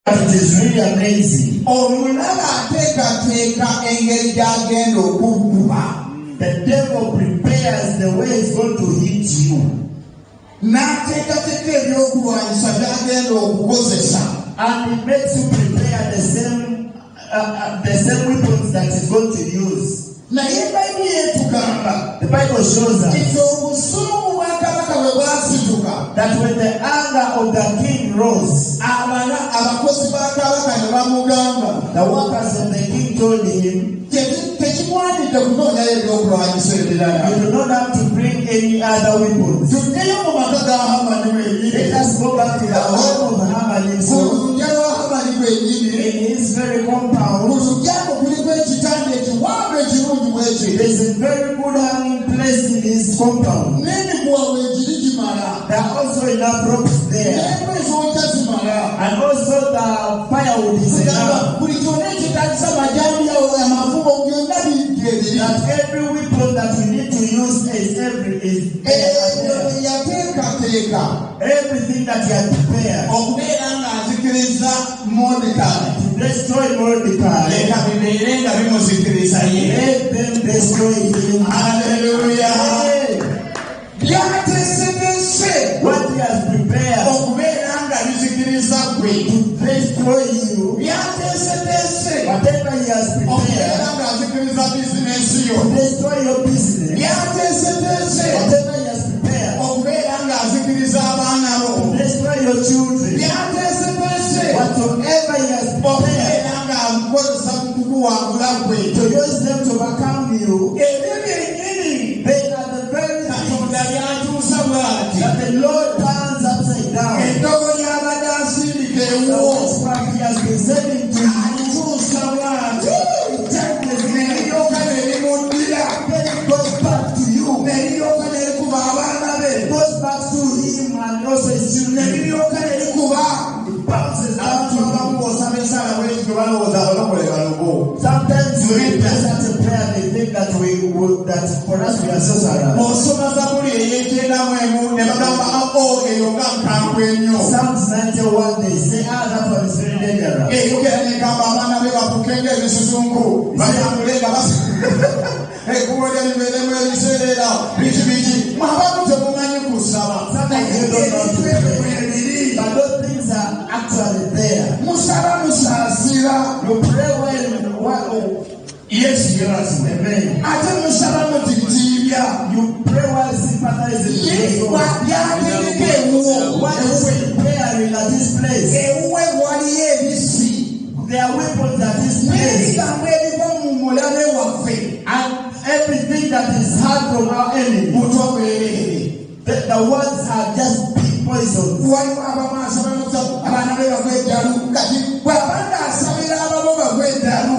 It is really amazing. The devil prepares the way he's going to hit you. And it makes you prepare the same weapons that he's going to use. The Bible shows us that when the anger of the king rose, the workers of the king told him, you do not have to bring any other weapons. Let us go back to the home of Haman in his very compound. There's a very good hanging place in his compound. There are also enough ropes there. And also the firewood is enough. That every weapon that we need to use is everything that he had prepared to destroy Mordecai. Let them destroy him. Hallelujah. What he has prepared to destroy you, whatever he has prepared to destroy your business, whatever he has prepared to destroy your children, whatsoever he has prepared to use them to overcome you, they are the very things that the Lord turns upside down. The word he has been sending to you, it goes back to you. It goes back to him and also his children. It bounces back to him. Sometimes we read such a prayer, they think that that for us we are so sorry. Psalms 91, they say, that one is very dangerous. Sometimes you don't know to pray, but those things are actually there. You pray well. Yes, amen. You pray while sympathizing with what is preparing at this place. There are weapons at this place. And everything that is hard from our enemy, the words are just big poisons.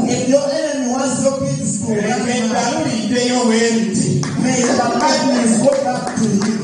If your enemy wants your kids to may your madness go back to you.